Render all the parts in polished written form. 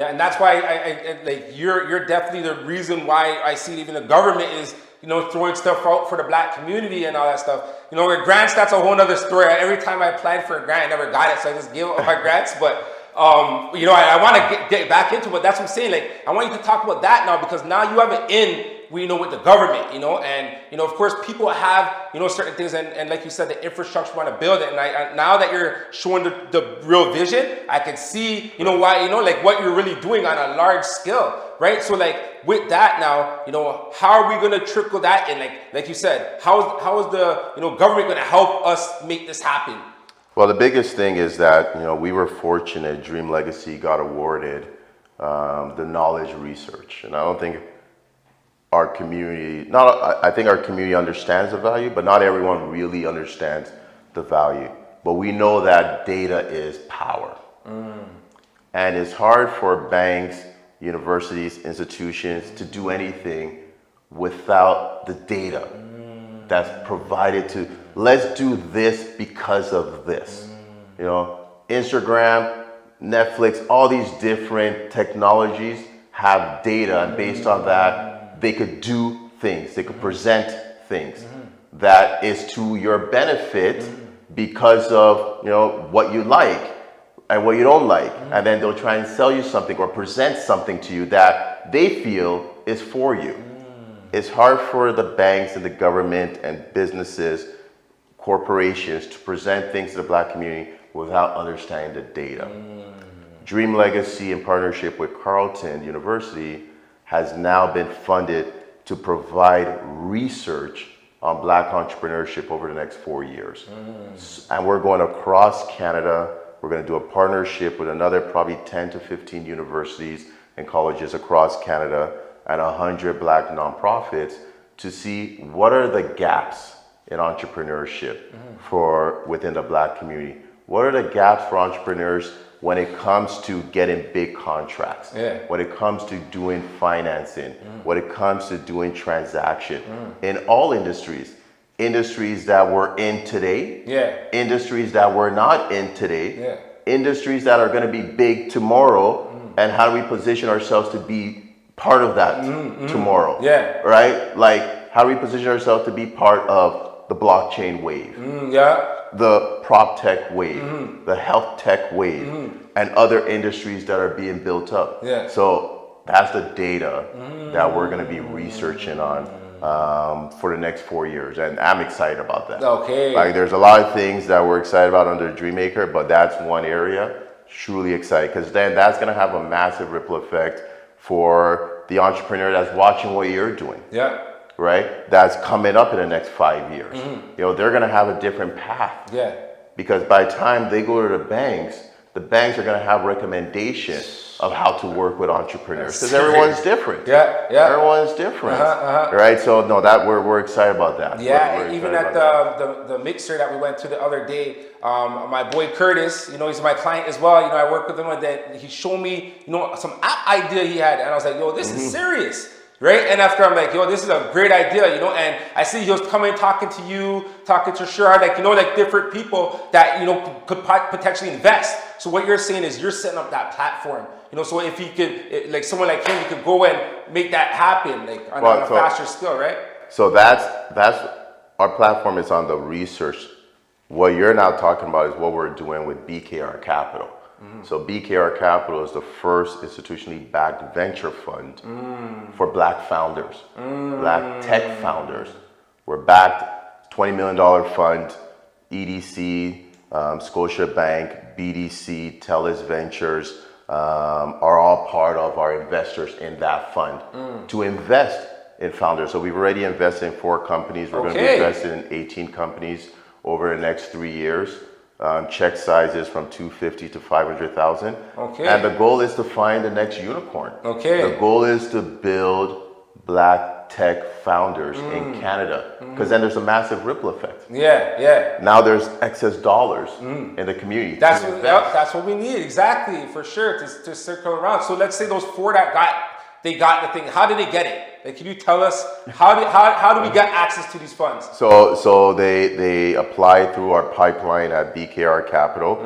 Yeah, and that's why I like you're definitely the reason why I see even the government is throwing stuff out for the black community and all that stuff. With grants, that's a whole other story. Every time I applied for a grant, I never got it, so I just gave up my grants. But I want to get back into it. That's what I'm saying. Like, I want you to talk about that now, because now you have an in, with the government, and of course people have certain things, and like you said, the infrastructure, want to build it, and I now that you're showing the real vision, I can see why like what you're really doing on a large scale, right? So like with that now, how are we going to trickle that in? Like you said, how is the government going to help us make this happen? Well, the biggest thing is that we were fortunate. Dream Legacy got awarded the knowledge research, and I don't think our community, I think our community understands the value, but not everyone really understands the value. But we know that data is power. And it's hard for banks, universities, institutions to do anything without the data that's provided to, let's do this because of this. Instagram, Netflix, all these different technologies have data, and based on that, they could do things, they could present things that is to your benefit because of what you like and what you don't like. And then they'll try and sell you something or present something to you that they feel is for you. It's hard for the banks and the government and businesses, corporations, to present things to the black community without understanding the data. Dream Legacy, in partnership with Carleton University, has now been funded to provide research on black entrepreneurship over the next 4 years. And we're going across Canada. We're going to do a partnership with another probably 10 to 15 universities and colleges across Canada and 100 black nonprofits to see what are the gaps in entrepreneurship for within the black community. What are the gaps for entrepreneurs when it comes to getting big contracts, when it comes to doing financing, when it comes to doing transaction in all industries that we're in today, industries that we're not in today, industries that are going to be big tomorrow, and how do we position ourselves to be part of that tomorrow, right? Like, how do we position ourselves to be part of the blockchain wave, the prop tech wave, the health tech wave, and other industries that are being built up. So that's the data that we're going to be researching on for the next 4 years, and I'm excited about that. Like, there's a lot of things that we're excited about under Dreammaker, but that's one area truly excited, because then that's going to have a massive ripple effect for the entrepreneur that's watching what you're doing. Right? That's coming up in the next 5 years. They're going to have a different path. Because by the time they go to the banks are going to have recommendations of how to work with entrepreneurs, because everyone's different. Everyone's different. Right? So no, that we're excited about that. We're even at the mixer that we went to the other day, my boy Curtis, he's my client as well. I work with him, and then he showed me, some app idea he had, and I was like, yo, this is serious. Right? And after, I'm like, yo, this is a great idea, and I see he was coming, talking to you, talking to Sherrod, like different people that, could potentially invest. So what you're saying is you're setting up that platform, so if he could, like someone like him, he could go and make that happen, like on a faster scale, right? So that's our platform is on the research. What you're now talking about is what we're doing with BKR Capital. So BKR Capital is the first institutionally backed venture fund for black founders, black tech founders. We're backed $20 million fund, EDC, Scotiabank, BDC, Telus Ventures are all part of our investors in that fund to invest in founders. So we've already invested in 4 companies. We're going to be invested in 18 companies over the next 3 years. Check sizes from $250,000 to $500,000. And the goal is to find the next unicorn. The goal is to build black tech founders in Canada, because then there's a massive ripple effect. Now there's excess dollars in the community. That's what we need, exactly, for sure, to circle around. So let's say those 4 that got the thing. How did they get it? Like, can you tell us how do we get access to these funds? So they applied through our pipeline at BKR Capital,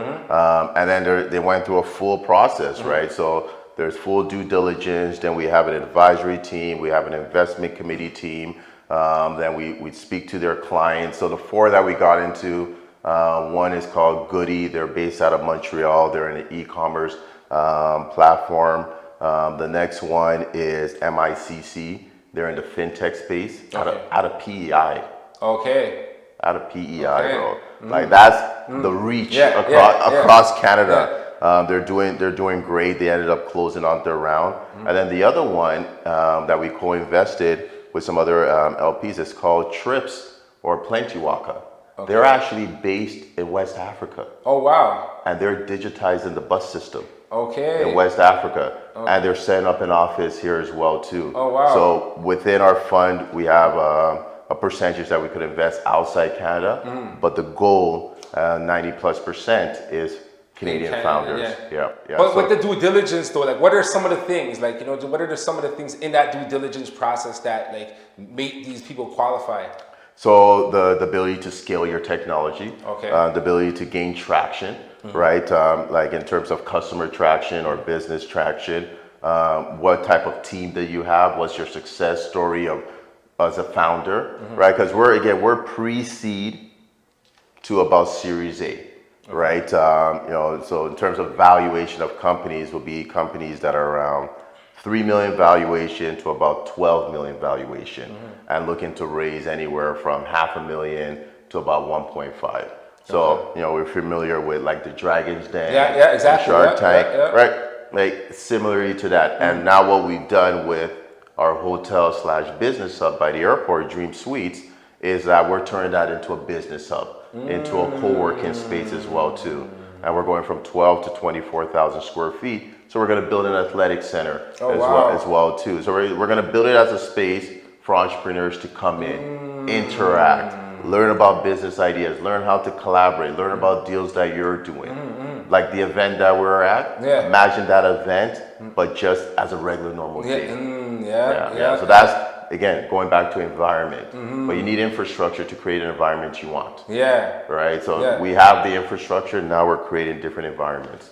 and then they went through a full process, right? So there's full due diligence, then we have an advisory team, we have an investment committee team, then we speak to their clients. So the 4 that we got into, one is called Goody. They're based out of Montreal. They're in the e-commerce platform. The next one is MICC. They're in the fintech space, out of PEI. Okay. Out of PEI, bro. Like that's the reach across Canada. They're doing great. They ended up closing on their round. And then the other one that we co-invested with some other LPs is called Trips or Plenty Waka. Okay. They're actually based in West Africa. Oh, wow. And they're digitizing the bus system. Okay. In West Africa. Okay. And they're setting up an office here as well too. Oh, wow. So within our fund, we have a percentage that we could invest outside Canada, but the goal, 90+% is Canadian founders. Yeah. But so, with the due diligence though, like what are some of the things, like, you know, what are some of the things in that due diligence process that like make these people qualify? So the ability to scale your technology, okay. The ability to gain traction, right? Like in terms of customer traction or business traction, what type of team that you have, what's your success story of as a founder, right? Because we're pre-seed to about Series A, right? You know, so in terms of valuation of companies, will be companies that are around 3 million valuation to about 12 million valuation, and looking to raise anywhere from $500,000 to about 1.5. So you know, we're familiar with like the Dragon's Den, exactly, Shark Tank, right? Like similarly to that. And now what we've done with our hotel/business hub by the airport, Dream Suites, is that we're turning that into a business hub, into a co-working space as well too. And we're going from 12 to 24,000 square feet. So we're going to build an athletic center as well too. So we're going to build it as a space for entrepreneurs to come in, interact, learn about business ideas, learn how to collaborate, learn about deals that you're doing. Like the event that we're at, imagine that event, but just as a regular normal day. So that's, again, going back to environment. But you need infrastructure to create an environment you want. Right? So we have the infrastructure, now we're creating different environments.